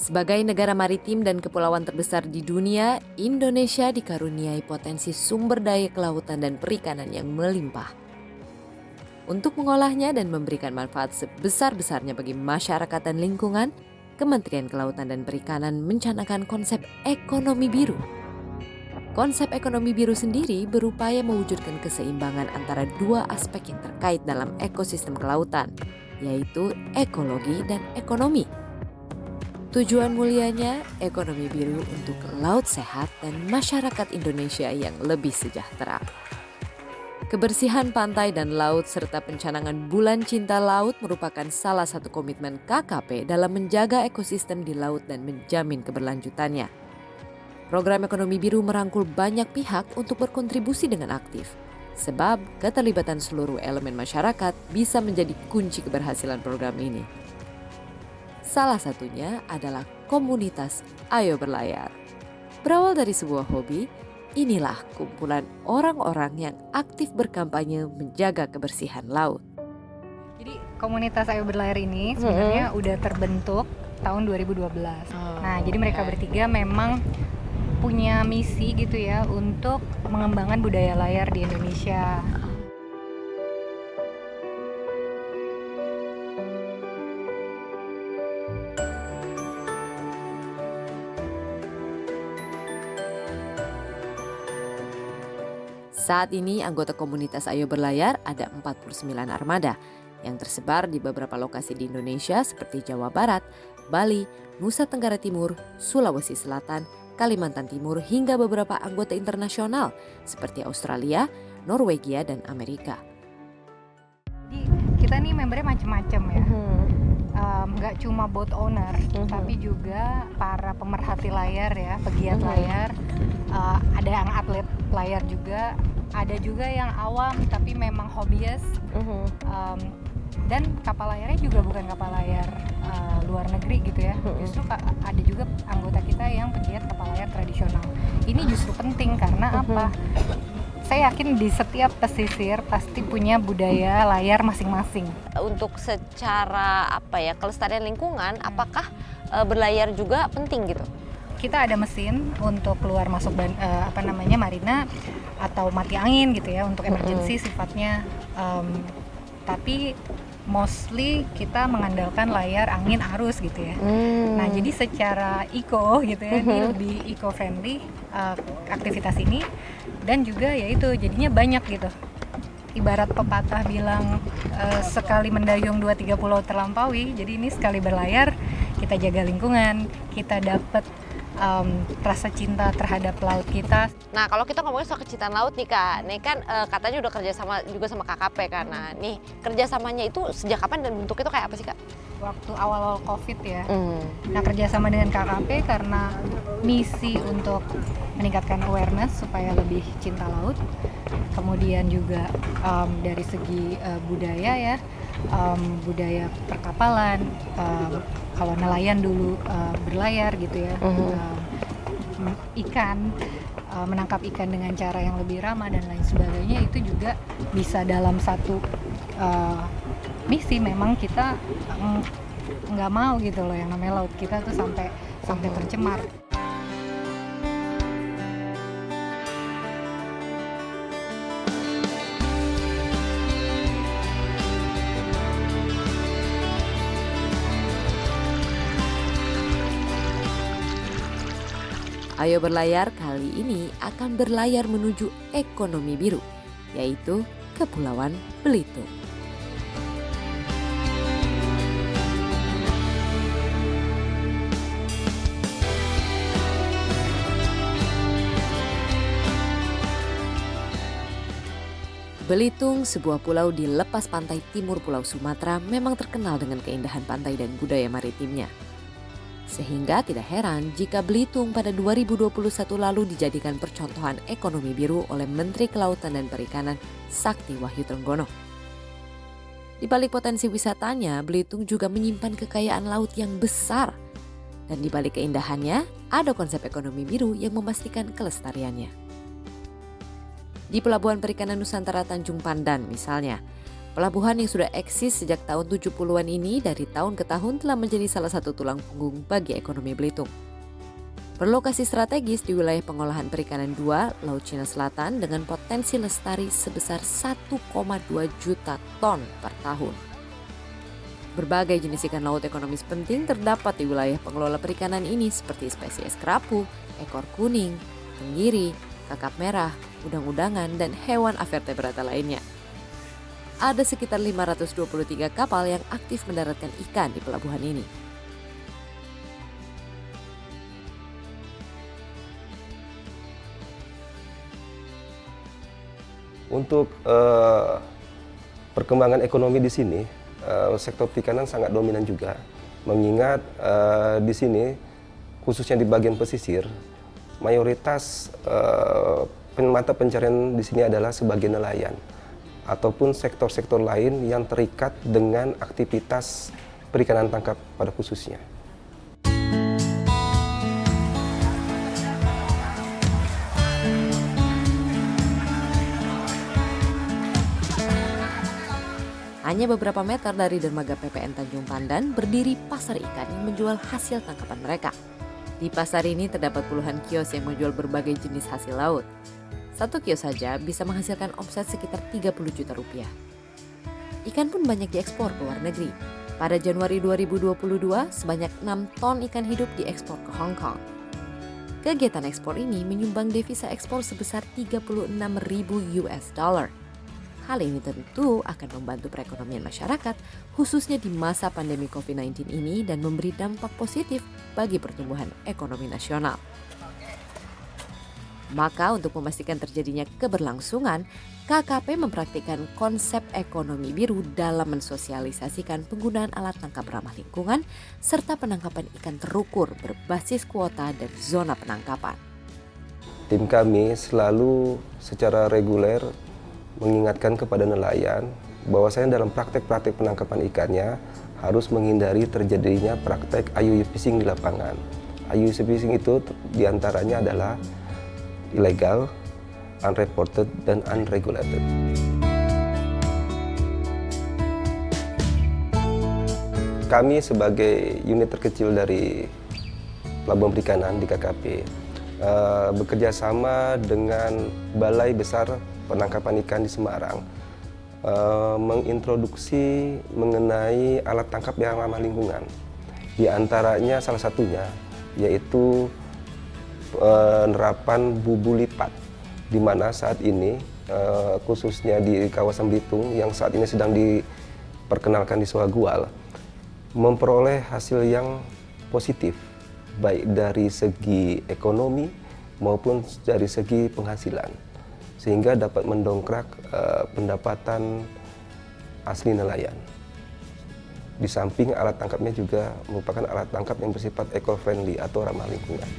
Sebagai negara maritim dan kepulauan terbesar di dunia, Indonesia dikaruniai potensi sumber daya kelautan dan perikanan yang melimpah. Untuk mengolahnya dan memberikan manfaat sebesar-besarnya bagi masyarakat dan lingkungan, Kementerian Kelautan dan Perikanan mencanangkan konsep ekonomi biru. Konsep ekonomi biru sendiri berupaya mewujudkan keseimbangan antara dua aspek yang terkait dalam ekosistem kelautan, yaitu ekologi dan ekonomi. Tujuan mulianya ekonomi biru untuk laut sehat dan masyarakat Indonesia yang lebih sejahtera. Kebersihan pantai dan laut serta pencanangan Bulan Cinta Laut merupakan salah satu komitmen KKP dalam menjaga ekosistem di laut dan menjamin keberlanjutannya. Program ekonomi biru merangkul banyak pihak untuk berkontribusi dengan aktif, sebab keterlibatan seluruh elemen masyarakat bisa menjadi kunci keberhasilan program ini. Salah satunya adalah komunitas Ayo Berlayar. Berawal dari sebuah hobi, inilah kumpulan orang-orang yang aktif berkampanye menjaga kebersihan laut. Jadi komunitas Ayo Berlayar ini sebenarnya udah terbentuk tahun 2012. Jadi mereka bertiga memang punya misi gitu ya untuk mengembangkan budaya layar di Indonesia. Saat ini anggota komunitas Ayo Berlayar ada 49 armada yang tersebar di beberapa lokasi di Indonesia seperti Jawa Barat, Bali, Nusa Tenggara Timur, Sulawesi Selatan, Kalimantan Timur hingga beberapa anggota internasional seperti Australia, Norwegia, dan Amerika. Jadi kita nih membernya macam-macam ya. Nggak cuma boat owner, tapi juga para pemerhati layar ya, pegiat layar. Ada yang atlet layar juga, ada juga yang awam tapi memang hobiis. Dan kapal layarnya juga bukan kapal layar luar negeri gitu ya. Justru ada juga anggota kita yang pegiat kapal layar tradisional. Ini justru penting karena apa? Saya yakin di setiap pesisir pasti punya budaya layar masing-masing. Untuk secara kelestarian lingkungan, apakah berlayar juga penting gitu? Kita ada mesin untuk keluar masuk marina atau mati angin gitu ya, untuk emergency sifatnya. Tapi mostly kita mengandalkan layar angin arus gitu ya. Nah jadi secara eco gitu ya, ini lebih eco-friendly aktivitas ini. Dan juga yaitu jadinya banyak gitu. Ibarat pepatah bilang sekali mendayung 2-3 pulau terlampaui. Jadi ini sekali berlayar kita jaga lingkungan, kita dapat rasa cinta terhadap laut kita. Nah kalau kita ngomongin soal kecintaan laut nih Kak, nih kan katanya udah kerjasama juga sama KKP kan. Nah nih kerjasamanya itu sejak kapan dan bentuknya itu kayak apa sih Kak? Waktu awal-awal COVID ya. Nah kerjasama dengan KKP karena misi untuk meningkatkan awareness supaya lebih cinta laut. Kemudian juga dari segi budaya ya, budaya perkapalan, kalau nelayan dulu berlayar gitu ya, ikan, menangkap ikan dengan cara yang lebih ramah dan lain sebagainya, itu juga bisa dalam satu misi. Memang kita nggak mau gitu loh yang namanya laut kita tuh sampai tercemar. Ayo Berlayar kali ini akan berlayar menuju ekonomi biru, yaitu Kepulauan Belitung. Belitung, sebuah pulau di lepas pantai timur Pulau Sumatera, memang terkenal dengan keindahan pantai dan budaya maritimnya. Sehingga tidak heran jika Belitung pada 2021 lalu dijadikan percontohan ekonomi biru oleh Menteri Kelautan dan Perikanan Sakti Wahyu Trenggono. Di balik potensi wisatanya, Belitung juga menyimpan kekayaan laut yang besar. Dan di balik keindahannya, ada konsep ekonomi biru yang memastikan kelestariannya. Di Pelabuhan Perikanan Nusantara Tanjung Pandan misalnya, Pelabuhan yang sudah eksis sejak tahun 70-an ini dari tahun ke tahun telah menjadi salah satu tulang punggung bagi ekonomi Belitung. Berlokasi strategis di wilayah pengolahan perikanan 2, Laut Cina Selatan dengan potensi lestari sebesar 1,2 juta ton per tahun. Berbagai jenis ikan laut ekonomis penting terdapat di wilayah pengelola perikanan ini seperti spesies kerapu, ekor kuning, tenggiri, kakap merah, udang-udangan, dan hewan avertebrata lainnya. Ada sekitar 523 kapal yang aktif mendaratkan ikan di pelabuhan ini. Untuk perkembangan ekonomi di sini, sektor perikanan sangat dominan juga. Mengingat di sini, khususnya di bagian pesisir, mayoritas mata pencarian di sini adalah sebagai nelayan ataupun sektor-sektor lain yang terikat dengan aktivitas perikanan tangkap pada khususnya. Hanya beberapa meter dari dermaga PPN Tanjung Pandan berdiri pasar ikan yang menjual hasil tangkapan mereka. Di pasar ini terdapat puluhan kios yang menjual berbagai jenis hasil laut. Satu kios saja bisa menghasilkan omset sekitar 30 juta rupiah. Ikan pun banyak diekspor ke luar negeri. Pada Januari 2022, sebanyak 6 ton ikan hidup diekspor ke Hong Kong. Kegiatan ekspor ini menyumbang devisa ekspor sebesar 36.000 US dollar. Hal ini tentu akan membantu perekonomian masyarakat, khususnya di masa pandemi COVID-19 ini dan memberi dampak positif bagi pertumbuhan ekonomi nasional. Maka untuk memastikan terjadinya keberlangsungan, KKP mempraktikkan konsep ekonomi biru dalam mensosialisasikan penggunaan alat tangkap ramah lingkungan serta penangkapan ikan terukur berbasis kuota dan zona penangkapan. Tim kami selalu secara reguler mengingatkan kepada nelayan bahwasanya dalam praktek-praktek penangkapan ikannya harus menghindari terjadinya praktek IUU fishing di lapangan. IUU fishing itu diantaranya adalah ilegal, unreported, dan unregulated. Kami sebagai unit terkecil dari Pelabuhan Perikanan di KKP bekerja sama dengan Balai Besar Penangkapan Ikan di Semarang mengintroduksi mengenai alat tangkap yang ramah lingkungan. Di antaranya salah satunya yaitu penerapan bubu lipat, di mana saat ini khususnya di kawasan Belitung yang saat ini sedang diperkenalkan di Sohagual, memperoleh hasil yang positif baik dari segi ekonomi maupun dari segi penghasilan, sehingga dapat mendongkrak pendapatan asli nelayan. Di samping alat tangkapnya juga merupakan alat tangkap yang bersifat eco-friendly atau ramah lingkungan.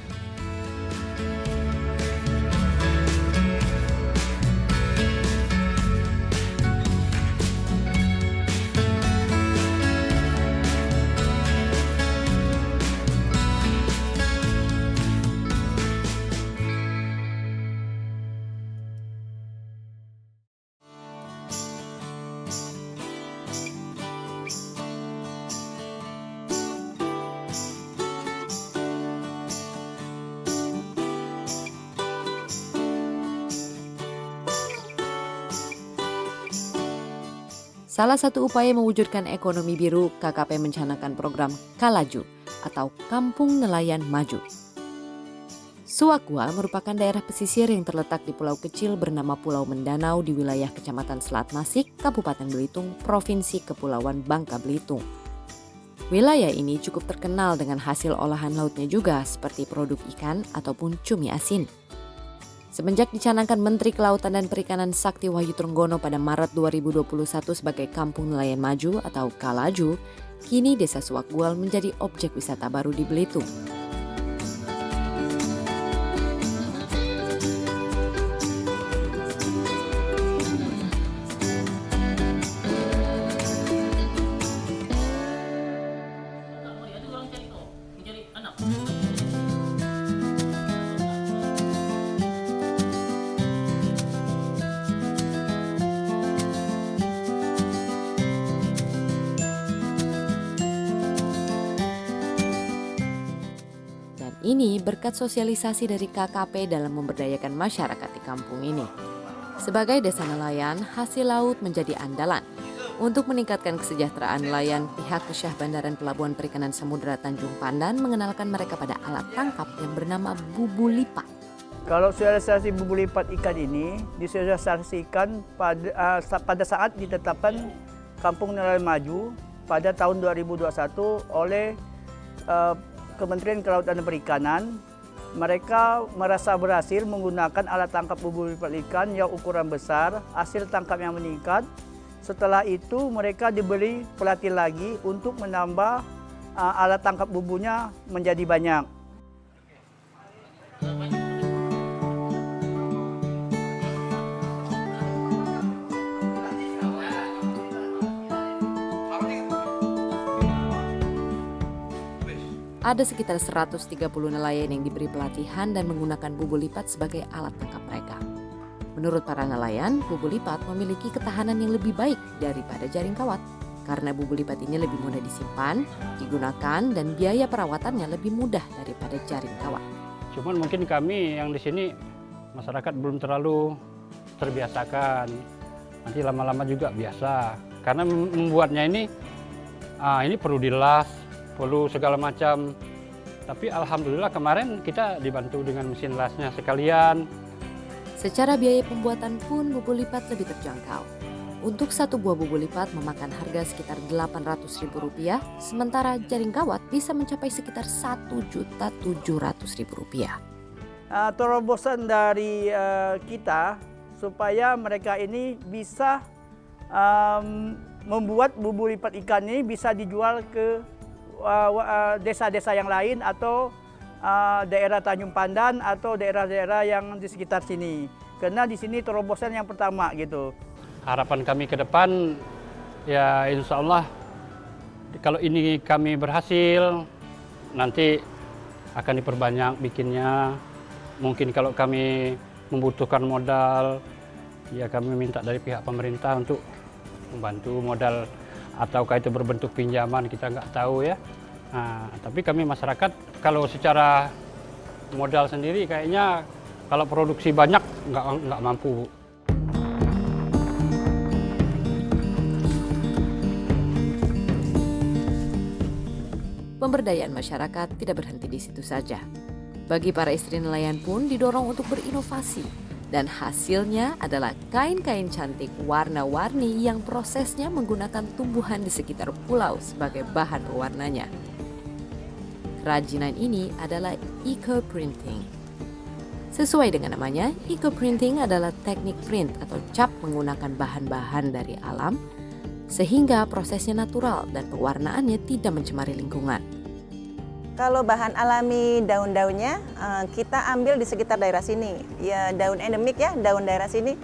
Salah satu upaya mewujudkan ekonomi biru, KKP mencanangkan program Kalaju atau Kampung Nelayan Maju. Sohagual merupakan daerah pesisir yang terletak di pulau kecil bernama Pulau Mendanau di wilayah Kecamatan Selat Masik, Kabupaten Belitung, Provinsi Kepulauan Bangka Belitung. Wilayah ini cukup terkenal dengan hasil olahan lautnya juga seperti produk ikan ataupun cumi asin. Semenjak dicanangkan Menteri Kelautan dan Perikanan Sakti Wahyu Trenggono pada Maret 2021 sebagai Kampung Nelayan Maju atau Kalaju, kini Desa Sohagual menjadi objek wisata baru di Belitung. ini berkat sosialisasi dari KKP dalam memberdayakan masyarakat di kampung ini. Sebagai desa nelayan, hasil laut menjadi andalan. Untuk meningkatkan kesejahteraan nelayan, pihak Kesyah Bandaran Pelabuhan Perikanan Samudra Tanjung Pandan mengenalkan mereka pada alat tangkap yang bernama bubu lipat. Kalau sosialisasi bubu lipat ikan ini disosialisasikan pada saat ditetapkan Kampung Nelayan Maju pada tahun 2021 oleh Kementerian Kelautan dan Perikanan. Mereka merasa berhasil menggunakan alat tangkap bubu lipat ikan yang ukuran besar, hasil tangkap yang meningkat. Setelah itu mereka diberi pelatih lagi untuk menambah alat tangkap bubunya menjadi banyak. Ada sekitar 130 nelayan yang diberi pelatihan dan menggunakan bubu lipat sebagai alat tangkap mereka. Menurut para nelayan, bubu lipat memiliki ketahanan yang lebih baik daripada jaring kawat. Karena bubu lipat ini lebih mudah disimpan, digunakan, dan biaya perawatannya lebih mudah daripada jaring kawat. Cuman mungkin kami yang di sini, masyarakat belum terlalu terbiasakan. Nanti lama-lama juga biasa. Karena membuatnya ini perlu dilas, perlu segala macam. Tapi alhamdulillah kemarin kita dibantu dengan mesin lasnya sekalian. Secara biaya pembuatan pun bubu lipat lebih terjangkau. Untuk satu buah bubu lipat memakan harga sekitar Rp800.000, sementara jaring kawat bisa mencapai sekitar Rp1.700.000. Terobosan dari kita supaya mereka ini bisa membuat bubu lipat ikan ini bisa dijual ke desa-desa yang lain atau daerah Tanjung Pandan atau daerah-daerah yang di sekitar sini. Karena di sini terobosan yang pertama gitu. Harapan kami ke depan ya insya Allah kalau ini kami berhasil nanti akan diperbanyak bikinnya. Mungkin kalau kami membutuhkan modal ya kami minta dari pihak pemerintah untuk membantu modal ataukah itu berbentuk pinjaman kita nggak tahu ya. Nah, tapi kami masyarakat kalau secara modal sendiri kayaknya kalau produksi banyak nggak mampu. Pemberdayaan masyarakat tidak berhenti di situ saja. Bagi para istri nelayan pun didorong untuk berinovasi. Dan hasilnya adalah kain-kain cantik warna-warni yang prosesnya menggunakan tumbuhan di sekitar pulau sebagai bahan pewarnanya. Kerajinan ini adalah eco-printing. Sesuai dengan namanya, eco-printing adalah teknik print atau cap menggunakan bahan-bahan dari alam sehingga prosesnya natural dan pewarnaannya tidak mencemari lingkungan. Kalau bahan alami daun-daunnya kita ambil di sekitar daerah sini. Ya daun endemik ya, daun daerah sini.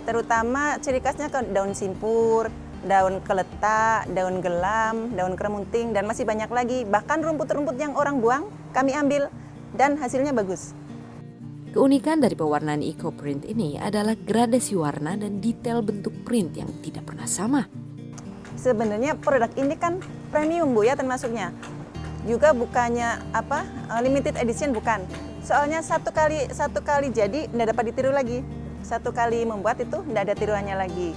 Terutama ciri khasnya daun simpur, daun keletak, daun gelam, daun keremunting, dan masih banyak lagi. Bahkan rumput-rumput yang orang buang kami ambil dan hasilnya bagus. Keunikan dari pewarnaan eco-print ini adalah gradasi warna dan detail bentuk print yang tidak pernah sama. Sebenarnya produk ini kan premium Bu ya termasuknya. Juga bukannya limited edition bukan. Soalnya satu kali jadi tidak dapat ditiru lagi. Satu kali membuat itu tidak ada tiruannya lagi.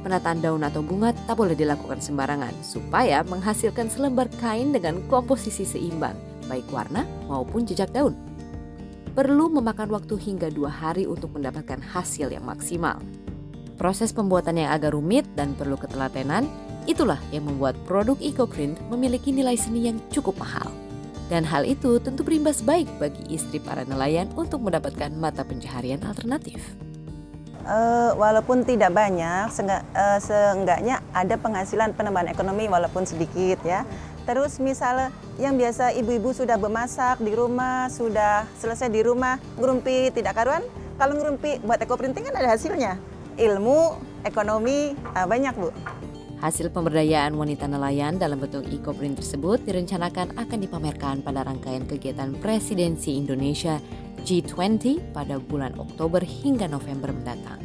Penataan daun atau bunga tak boleh dilakukan sembarangan supaya menghasilkan selembar kain dengan komposisi seimbang, baik warna maupun jejak daun. Perlu memakan waktu hingga 2 hari untuk mendapatkan hasil yang maksimal. Proses pembuatan yang agak rumit dan perlu ketelatenan, itulah yang membuat produk eco-print memiliki nilai seni yang cukup mahal. Dan hal itu tentu berimbas baik bagi istri para nelayan untuk mendapatkan mata pencaharian alternatif. Walaupun tidak banyak, seenggaknya ada penghasilan penambahan ekonomi walaupun sedikit ya. Terus misalnya yang biasa ibu-ibu sudah bermasak di rumah, sudah selesai di rumah, ngerumpi tidak karuan. Kalau ngerumpi buat eco-printing kan ada hasilnya. Ilmu, ekonomi, banyak Bu. Hasil pemberdayaan wanita nelayan dalam bentuk eco-print tersebut direncanakan akan dipamerkan pada rangkaian kegiatan Presidensi Indonesia G20 pada bulan Oktober hingga November mendatang.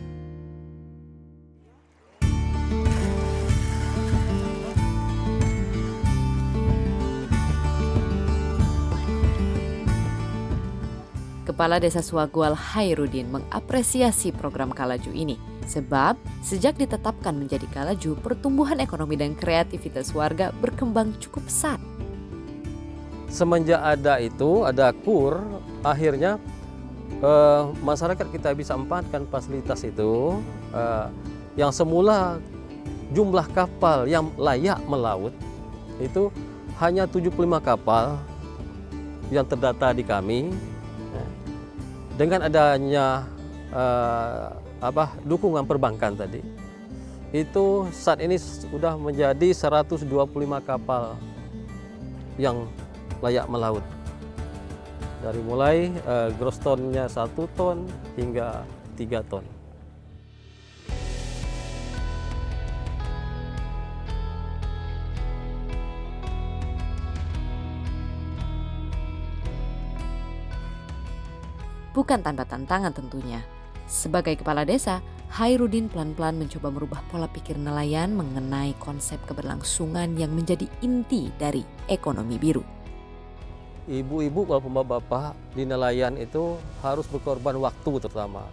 Kepala Desa Suagual Hairudin mengapresiasi program Kalaju ini. Sebab sejak ditetapkan menjadi Kalaju, pertumbuhan ekonomi dan kreativitas warga berkembang cukup pesat. Semenjak ada KUR, akhirnya masyarakat kita bisa manfaatkan fasilitas itu. Yang semula jumlah kapal yang layak melaut itu hanya 75 kapal yang terdata di kami. Dengan adanya dukungan perbankan tadi, itu saat ini sudah menjadi 125 kapal yang layak melaut. Dari mulai gross tonnya 1 ton hingga 3 ton. Bukan tanpa tantangan tentunya. Sebagai kepala desa, Hairudin pelan-pelan mencoba merubah pola pikir nelayan mengenai konsep keberlangsungan yang menjadi inti dari ekonomi biru. Ibu-ibu walaupun bapak-bapak di nelayan itu harus berkorban waktu terutama.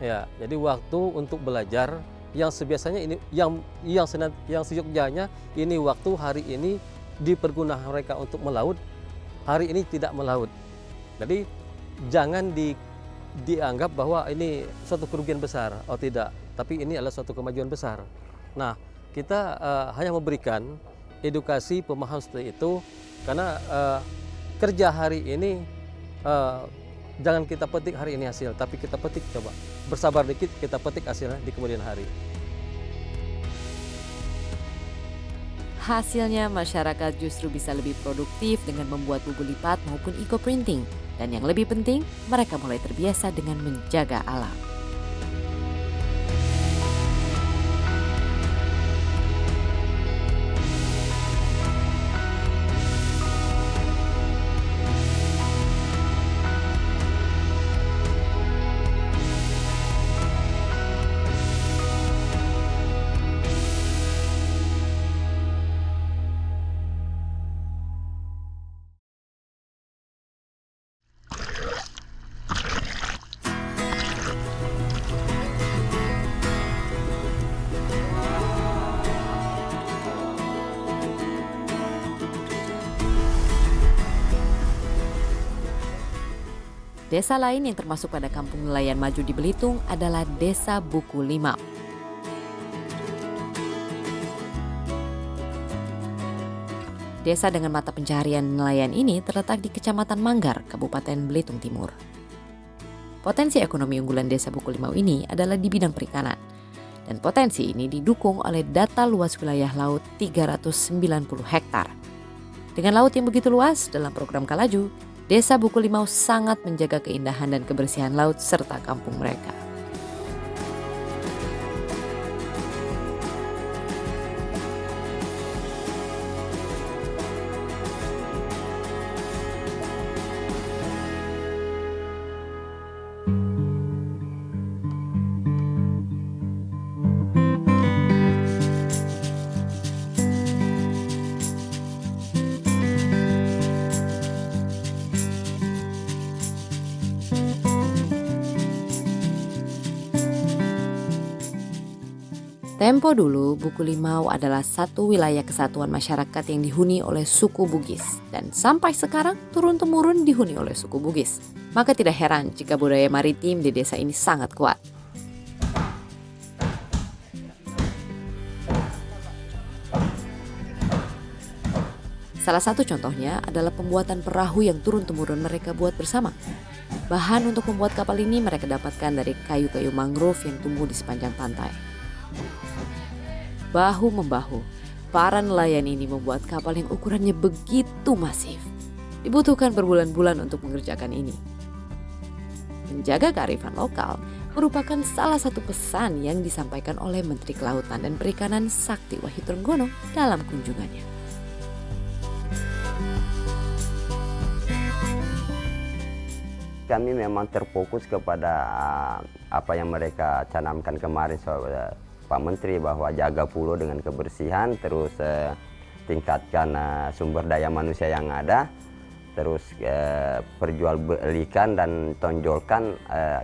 Ya, jadi waktu untuk belajar yang sebiasanya ini yang sejujurnya ini waktu hari ini dipergunakan mereka untuk melaut, hari ini tidak melaut. Jadi jangan dianggap bahwa ini suatu kerugian besar, tidak. Tapi ini adalah suatu kemajuan besar. Nah, kita hanya memberikan edukasi pemahaman seperti itu, karena kerja hari ini jangan kita petik hari ini hasil, tapi kita petik, coba bersabar dikit, kita petik hasilnya di kemudian hari. Hasilnya masyarakat justru bisa lebih produktif dengan membuat buku lipat maupun eco-printing. Dan yang lebih penting, mereka mulai terbiasa dengan menjaga alam. Desa lain yang termasuk pada kampung nelayan maju di Belitung adalah Desa Buku Limau. Desa dengan mata pencaharian nelayan ini terletak di Kecamatan Manggar, Kabupaten Belitung Timur. Potensi ekonomi unggulan Desa Buku Limau ini adalah di bidang perikanan. Dan potensi ini didukung oleh data luas wilayah laut 390 hektar. Dengan laut yang begitu luas, dalam program Kalaju, Desa Buku Limau sangat menjaga keindahan dan kebersihan laut serta kampung mereka. Tempo dulu, Buku Limau adalah satu wilayah kesatuan masyarakat yang dihuni oleh suku Bugis. Dan sampai sekarang turun-temurun dihuni oleh suku Bugis. Maka tidak heran jika budaya maritim di desa ini sangat kuat. Salah satu contohnya adalah pembuatan perahu yang turun-temurun mereka buat bersama. Bahan untuk membuat kapal ini mereka dapatkan dari kayu-kayu mangrove yang tumbuh di sepanjang pantai. Bahu-membahu, para nelayan ini membuat kapal yang ukurannya begitu masif. Dibutuhkan berbulan-bulan untuk mengerjakan ini. Menjaga kearifan lokal merupakan salah satu pesan yang disampaikan oleh Menteri Kelautan dan Perikanan Sakti Wahyu Trenggono dalam kunjungannya. Kami memang terfokus kepada apa yang mereka canamkan kemarin Pak Menteri, bahwa jaga pulau dengan kebersihan, terus tingkatkan sumber daya manusia yang ada, terus perjualbelikan dan tonjolkan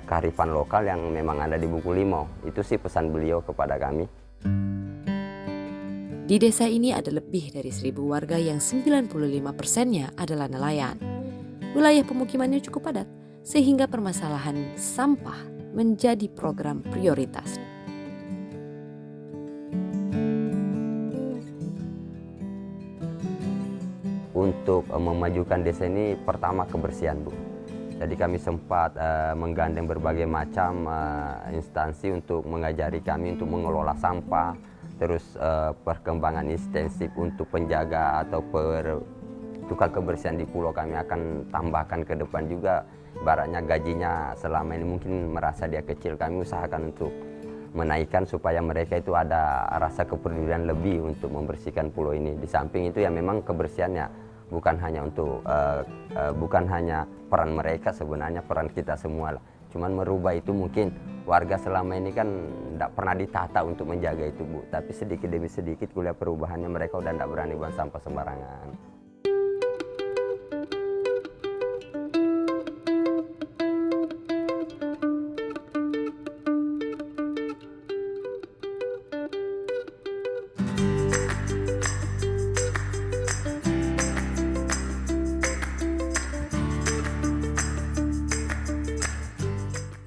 kearifan lokal yang memang ada di Buku Limau. Itu sih pesan beliau kepada kami. Di desa ini ada lebih dari 1.000 warga yang 95%-nya adalah nelayan. Wilayah pemukimannya cukup padat, sehingga permasalahan sampah menjadi program prioritas. Untuk memajukan desa ini pertama kebersihan, Bu. Jadi kami sempat menggandeng berbagai macam instansi untuk mengajari kami untuk mengelola sampah, terus perkembangan intensif untuk penjaga atau tukang kebersihan di pulau kami akan tambahkan ke depan juga. Ibaratnya gajinya selama ini mungkin merasa dia kecil, kami usahakan untuk menaikkan supaya mereka itu ada rasa kepedulian lebih untuk membersihkan pulau ini. Di samping itu ya memang kebersihannya bukan hanya peran mereka, sebenarnya peran kita semua lah. Cuman merubah itu mungkin warga selama ini kan tidak pernah ditata untuk menjaga itu, Bu. Tapi sedikit demi sedikit kuliah perubahannya, mereka udah tidak berani buang sampah sembarangan.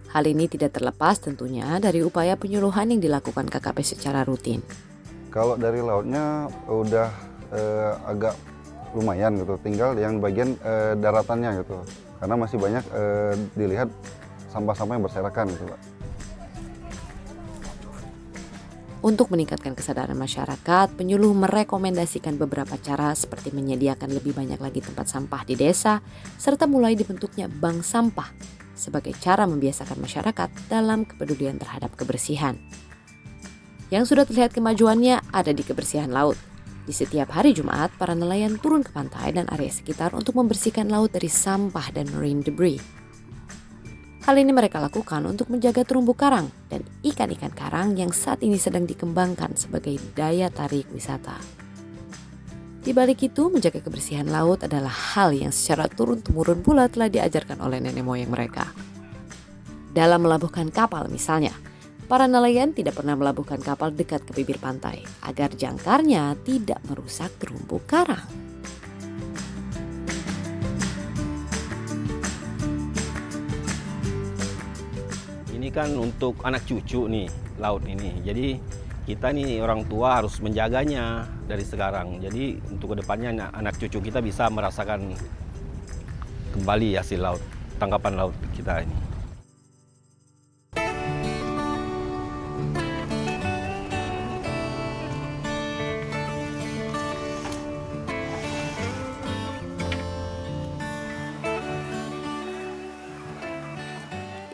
Hal ini tidak terlepas tentunya dari upaya penyuluhan yang dilakukan KKP secara rutin. Kalau dari lautnya udah agak lumayan gitu, tinggal yang bagian daratannya gitu. Karena masih banyak dilihat sampah-sampah yang berserakan gitu, Pak. Untuk meningkatkan kesadaran masyarakat, penyuluh merekomendasikan beberapa cara seperti menyediakan lebih banyak lagi tempat sampah di desa, serta mulai dibentuknya bank sampah sebagai cara membiasakan masyarakat dalam kepedulian terhadap kebersihan. Yang sudah terlihat kemajuannya ada di kebersihan laut. Di setiap hari Jumat, para nelayan turun ke pantai dan area sekitar untuk membersihkan laut dari sampah dan marine debris. Hal ini mereka lakukan untuk menjaga terumbu karang dan ikan-ikan karang yang saat ini sedang dikembangkan sebagai daya tarik wisata. Di balik itu, menjaga kebersihan laut adalah hal yang secara turun-temurun pula telah diajarkan oleh nenek moyang mereka. Dalam melabuhkan kapal misalnya, para nelayan tidak pernah melabuhkan kapal dekat ke bibir pantai agar jangkarnya tidak merusak terumbu karang. Ini kan untuk anak cucu nih, laut ini. Jadi kita nih orang tua harus menjaganya dari sekarang. Jadi untuk kedepannya anak cucu kita bisa merasakan kembali hasil laut, tangkapan laut kita ini.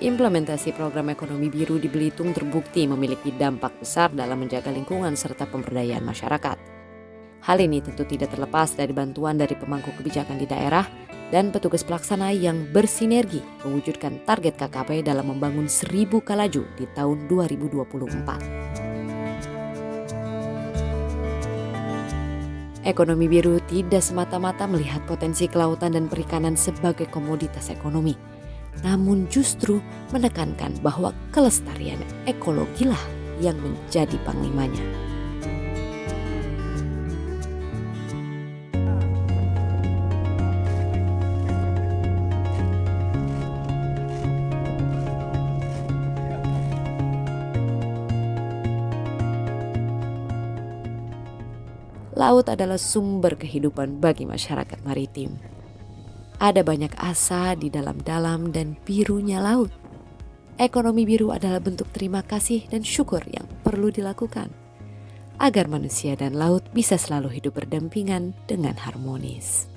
Implementasi program ekonomi biru di Belitung terbukti memiliki dampak besar dalam menjaga lingkungan serta pemberdayaan masyarakat. Hal ini tentu tidak terlepas dari bantuan dari pemangku kebijakan di daerah dan petugas pelaksana yang bersinergi mewujudkan target KKP dalam membangun 1.000 kalaju di tahun 2024. Ekonomi biru tidak semata-mata melihat potensi kelautan dan perikanan sebagai komoditas ekonomi, namun justru menekankan bahwa kelestarian ekologilah yang menjadi panglimanya. Laut adalah sumber kehidupan bagi masyarakat maritim. Ada banyak asa di dalam-dalam dan birunya laut. Ekonomi biru adalah bentuk terima kasih dan syukur yang perlu dilakukan agar manusia dan laut bisa selalu hidup berdampingan dengan harmonis.